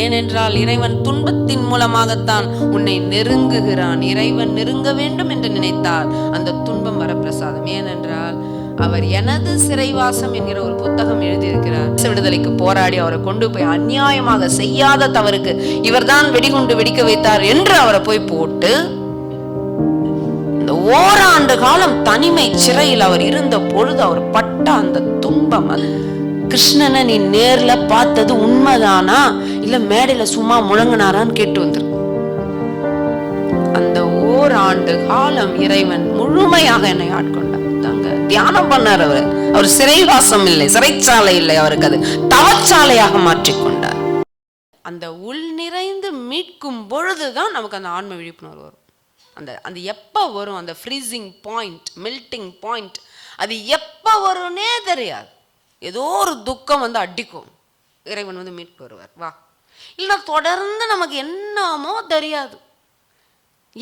ஏனென்றால் இறைவன் துன்பத்தின் மூலமாகத்தான் உன்னை நெருங்குகிறான். இறைவன் நெருங்க வேண்டும் என்று நினைத்தால் அந்த துன்பம் வரப்பிரசாதம். ஏனென்றால் அவர் எனது சிறைவாசம் என்கிற ஒரு புத்தகம் எழுதியிருக்கிறார். விடுதலைக்கு போராடி அவரை கொண்டு போய் அநியாயமாக செய்யாத தவறுக்கு இவர்தான் வெடிகுண்டு வெடிக்க வைத்தார் என்று அவரை போய் போட்டு இந்த ஓராண்டு காலம் தனிமை சிறையில் அவர் இருந்த பொழுது அவர் பட்ட அந்த துன்பம், கிருஷ்ணனை நீ நேர்ல பார்த்தது உண்மைதானா இல்ல மேடையில சும்மா முழங்கினாரான்னு கேட்டு வந்துரு. அந்த ஓராண்டு காலம் இறைவன் முழுமையாக என்னை ஆட்கொண்டார். தியானம் பண்ணார். அவர் சிறைவாசம் இல்லை, சிறைச்சாலை இல்லை, அவருக்கு அது தவச்சாலையாக மாற்றிக்கொண்டார். அந்த உள் நிறைந்து மீட்கும் பொழுதுதான் நமக்கு அந்த ஆன்ம விழிப்புணர்வு வரும். அந்த எப்ப வரும் அந்த ஃப்ரீசிங் பாயிண்ட், மெல்டிங் பாயிண்ட், அது எப்ப வரும்னே தெரியாது. ஏதோ ஒரு துக்கம் அடிக்கும், இறைவன் மீட்பு வருவார். வா இல்லை தொடர்ந்து நமக்கு என்னமோ தெரியாது,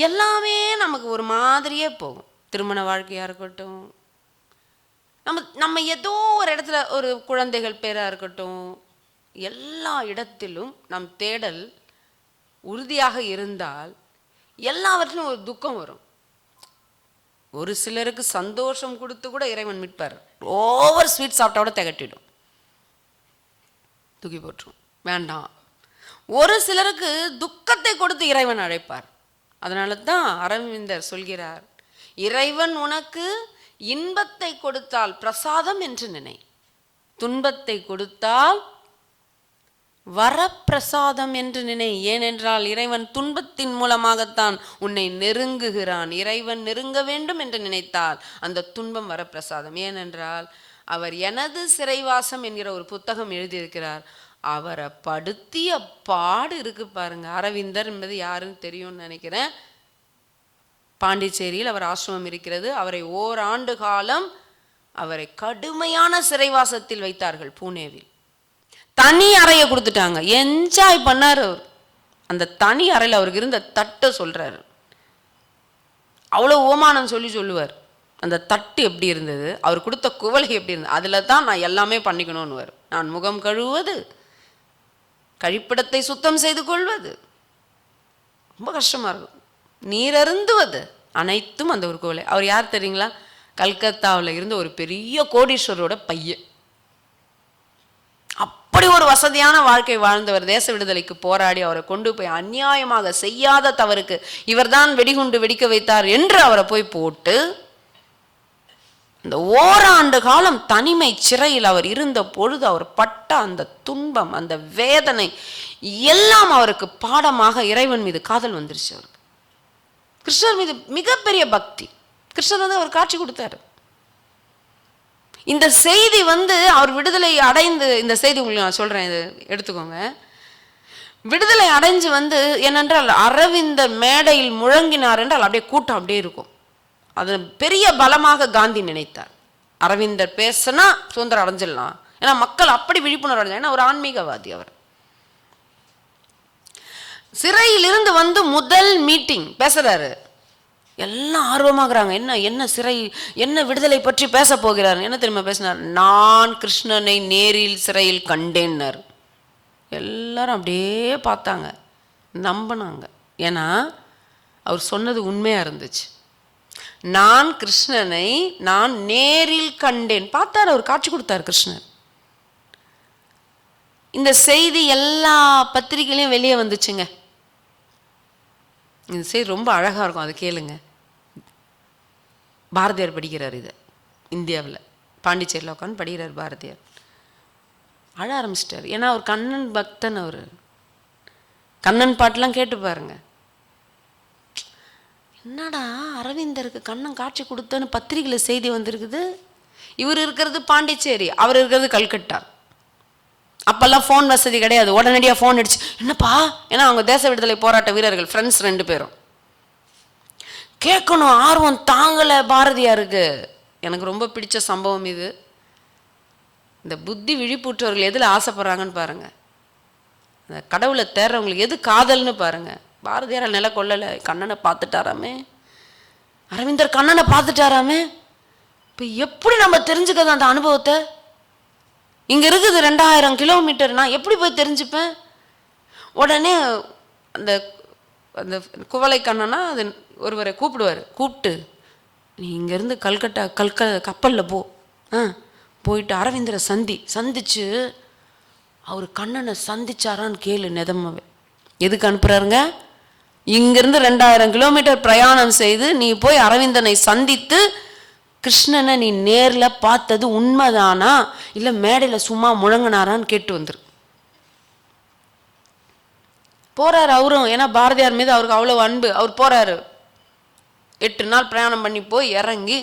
எல்லாமே நமக்கு ஒரு மாதிரியே போகும். திருமண வாழ்க்கையா இருக்கட்டும், நம்ம ஏதோ ஒரு இடத்துல ஒரு குழந்தைகள் பேரா இருக்கட்டும், எல்லா இடத்திலும் நம் தேடல் உறுதியாக இருந்தால் எல்லாவற்றிலும் ஒரு துக்கம் வரும். ஒரு சிலருக்கு சந்தோஷம் கொடுத்து கூட இறைவன் மீட்பார். ஓவர் ஸ்வீட் சாப்பிட்டா கூட திகட்டிடும், தூக்கி போட்டுரும், வேண்டாம். ஒரு சிலருக்கு துக்கத்தை கொடுத்து இறைவன் அழைப்பார். அதனால தான் அரவிந்தர் சொல்கிறார், இறைவன் உனக்கு இன்பத்தை கொடுத்தால் பிரசாதம் என்று நினை, துன்பத்தை கொடுத்தால் வரப்பிரசாதம் என்று நினை. ஏனென்றால் இறைவன் துன்பத்தின் மூலமாகத்தான் உன்னை நெருங்குகிறான். இறைவன் நெருங்க வேண்டும் என்று நினைத்தால் அந்த துன்பம் வரப்பிரசாதம். ஏனென்றால் அவர் எனது சிறைவாசம் என்கிற ஒரு புத்தகம் எழுதியிருக்கிறார். அவரை படுத்திய பாடு இருக்கு பாருங்க. அரவிந்தர் என்பது யாருன்னு தெரியும்னு நினைக்கிறேன். பாண்டிச்சேரியில் அவர் ஆசிரமம் இருக்கிறது. அவரை ஓராண்டு காலம் அவரை கடுமையான சிறைவாசத்தில் வைத்தார்கள். பூனேவில் தனி அறையை கொடுத்துட்டாங்க. என்ஜாய் பண்ணார் அவர். அந்த தனி அறையில் அவருக்கு இருந்த தட்டை சொல்றாரு. அவ்வளோ ஓமானம் சொல்லுவார். அந்த தட்டு எப்படி இருந்தது, அவர் கொடுத்த குவளை எப்படி இருந்தது, அதில் தான் நான் எல்லாமே பண்ணிக்கணும்னு வரும். நான் முகம் கழுவுவது, கழிப்பிடத்தை சுத்தம் செய்து கொள்வது ரொம்ப கஷ்டமாக இருக்கும், நீரருந்துவது அனைத்தும் அந்த ஒரு குவளை. அவர் யார் தெரியுங்களா? கல்கத்தாவில் இருந்த ஒரு பெரிய கோடீஸ்வரோட பையன். அப்படி ஒரு வசதியான வாழ்க்கை வாழ்ந்தவர். தேச விடுதலைக்கு போராடி அவரை கொண்டு போய் அநியாயமாக செய்யாத தவறுக்கு இவர்தான் வெடிகுண்டு வெடிக்க வைத்தார் என்று அவரை போய் போட்டு இந்த ஓராண்டு காலம் தனிமை சிறையில் அவர் இருந்த பொழுது அவர் பட்ட அந்த துன்பம், அந்த வேதனை எல்லாம் அவருக்கு பாடமாக இறைவன் மீது காதல் வந்துருச்சு. அவருக்கு கிருஷ்ணர் மீது மிகப்பெரிய பக்தி. கிருஷ்ணர் அவர் காட்சி கொடுத்தாரு. இந்த செய்தி அவர் விடுதலை அடைந்து, இந்த செய்தி உங்களுக்கு நான் சொல்றேன், இது எடுத்துக்கோங்க. விடுதலை அடைஞ்சு என்னென்றால் அரவிந்தர் மேடையில் முழங்கினார் என்றால் அப்படியே கூட்டம் அப்படியே இருக்கும். அது பெரிய பலமாக காந்தி நினைத்தார். அரவிந்தர் பேசினா சுதந்திரம் அடைஞ்சிடலாம், ஏன்னா மக்கள் அப்படி விழிப்புணர்வு அடைஞ்சாங்க. ஏன்னா ஒரு ஆன்மீகவாதி அவர். சிறையிலிருந்து முதல் மீட்டிங் பேசுறாரு. எல்லாம் ஆர்வமாகறாங்க. என்ன சிறை, என்ன விடுதலை பற்றி பேச போகிறார். என்ன தெரியுமா பேசினார்? நான் கிருஷ்ணனை நேரில் சிறையில் கண்டேன்னார். எல்லாரும் அப்படியே பார்த்தாங்க, நம்பினாங்க. ஏன்னா அவர் சொன்னது உண்மையா இருந்துச்சு. நான் கிருஷ்ணனை நான் நேரில் கண்டேன். பார்த்தார், அவர் காட்சி கொடுத்தார் கிருஷ்ணர். இந்த செய்தி எல்லா பத்திரிகையிலையும் வெளியே வந்துச்சுங்க. இந்த செய்தி ரொம்ப அழகா இருக்கும், அதை கேளுங்க. பாரதியார் படிக்கிறார் இதை இந்தியாவில், பாண்டிச்சேரியில் உட்காந்து படிக்கிறார் பாரதியார். அழ ஆரம்பிச்சிட்டார். ஏன்னா அவர் கண்ணன் பக்தன். அவர் கண்ணன் பாட்டெலாம் கேட்டு பாருங்க. என்னடா அரவிந்தருக்கு கண்ணன் காட்சி கொடுத்தன்னு பத்திரிகையில் செய்தி வந்திருக்குது. இவர் இருக்கிறது பாண்டிச்சேரி, அவர் இருக்கிறது கல்கட்டா. அப்பெல்லாம் ஃபோன் வசதி கிடையாது. உடனடியாக ஃபோன் அடிச்சு, என்னப்பா, ஏன்னா அவங்க தேச விடுதலை போராட்ட வீரர்கள், ஃப்ரெண்ட்ஸ் 2 பேரும். கேட்கணும், ஆர்வம் தாங்கலை பாரதியாருக்கு. எனக்கு ரொம்ப பிடிச்ச சம்பவம் இது. இந்த புத்தி விழிப்புற்றவர்கள் எதில் ஆசைப்படுறாங்கன்னு பாருங்க. அந்த கடவுளை தேடுறவங்களுக்கு எது காதல்னு பாருங்க. பாரதியார் நிலை கொள்ளலை, கண்ணனை பார்த்துட்டாராமே, அரவிந்தர் கண்ணனை பார்த்துட்டாராமே. இப்போ எப்படி நம்ம தெரிஞ்சுக்கிறது அந்த அனுபவத்தை? இங்கே இருக்குது 2000 கிலோமீட்டர், நான் எப்படி போய் தெரிஞ்சுப்பேன்? உடனே அந்த அந்த குவளை கண்ணனா அது ஒருவரை கூப்பிடுவார். கூப்பிட்டு, நீ இங்கேருந்து கல்கட்டா கப்பலில் போ, போயிட்டு அரவிந்தரை சந்திச்சு அவர் கண்ணனை சந்திச்சாரான்னு கேளு நிதமாவே. எதுக்கு அனுப்புகிறாருங்க? இங்கேருந்து 2000 கிலோமீட்டர் பிரயாணம் செய்து நீ போய் அரவிந்தனை சந்தித்து கிருஷ்ணனை நீ நேரில் பார்த்தது உண்மைதானா இல்லை மேடையில் சும்மா முழங்கினாரான்னு கேட்டு வந்துரு. போகிறார் அவரும். ஏன்னா பாரதியார் மீது அவருக்கு அவ்வளோ அன்பு. அவர் போகிறாரு. 8 நாள் பிரயாணம் பண்ணி போய் இறங்கி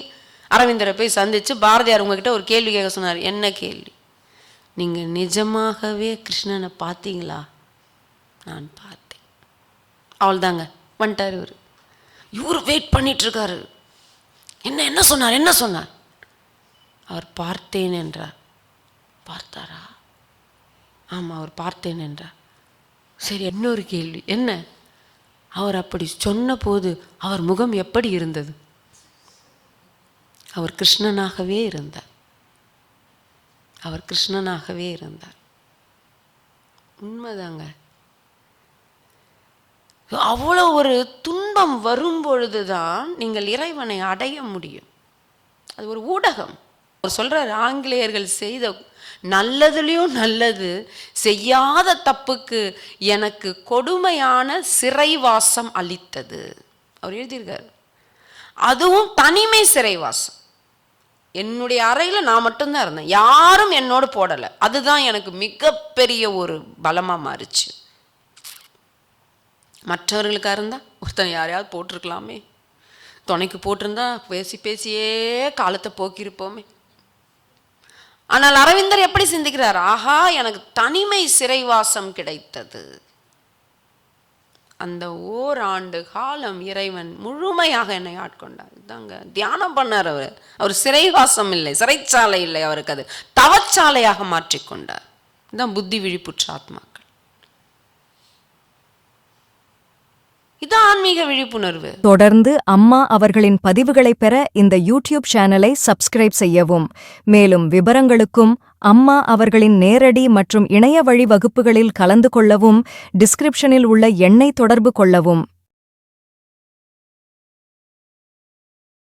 அரவிந்தரை போய் சந்தித்து பாரதியார் உங்ககிட்ட ஒரு கேள்வி கேட்க சொன்னார். என்ன கேள்வி? நீங்கள் நிஜமாகவே கிருஷ்ணனை பார்த்தீங்களா? நான் பார்த்தேன். அவள் தாங்க வந்துட்டார் இவர். இவர் வெயிட் பண்ணிகிட்ருக்காரு. என்ன சொன்னார்? அவர் பார்த்தேன் என்றார். பார்த்தாரா? ஆமாம், அவர் பார்த்தேன் என்றார். சரி, இன்னொரு கேள்வி. என்ன? அவர் அப்படி சொன்ன போது அவர் முகம் எப்படி இருந்தது? அவர் கிருஷ்ணனாகவே இருந்தார். உண்மைதாங்க. அவ்வளோ ஒரு துன்பம் வரும்பொழுதுதான் நீங்கள் இறைவனை அடைய முடியும். அது ஒரு ஊடகம். அவர் சொல்றார், ஆங்கிலேயர்கள் செய்த நல்லதுலேயும் நல்லது, செய்யாத தப்புக்கு எனக்கு கொடுமையான சிறைவாசம் அளித்தது. அவர் எழுதியிருக்கார். அதுவும் தனிமை சிறைவாசம். என்னுடைய அறையில் நான் மட்டும்தான் இருந்தேன், யாரும் என்னோடு போடலை. அதுதான் எனக்கு மிகப்பெரிய ஒரு பலமாக மாறிச்சு. மற்றவர்களுக்காக இருந்தால் ஒருத்தன் யாரையாவது போட்டிருக்கலாமே, துணைக்கு போட்டிருந்தா பேசியே காலத்தை போக்கியிருப்போமே. ஆனால் அரவிந்தர் எப்படி சிந்திக்கிறார்? ஆஹா, எனக்கு தனிமை சிறைவாசம் கிடைத்தது. அந்த ஓராண்டு காலம் இறைவன் முழுமையாக என்னை ஆட்கொண்டார். இதாங்க தியானம் பண்ணார். அவர் சிறைவாசம் இல்லை, சிறைச்சாலை இல்லை, அவருக்கு அது தவச்சாலையாக மாற்றிக்கொண்டார். இதுதான் புத்தி விழிப்புற்ற ஆத்மாக்கள். இது ஆன்மீக விழிப்புணர்வு. தொடர்ந்து அம்மா அவர்களின் பதிவுகளை பெற இந்த யூடியூப் சேனலை சப்ஸ்கிரைப் செய்யவும். மேலும் விவரங்களுக்கும் அம்மா அவர்களின் நேரடி மற்றும் இணைய வழி வகுப்புகளில் கலந்து கொள்ளவும் டிஸ்கிரிப்ஷனில் உள்ள எண்ணை தொடர்பு கொள்ளவும்.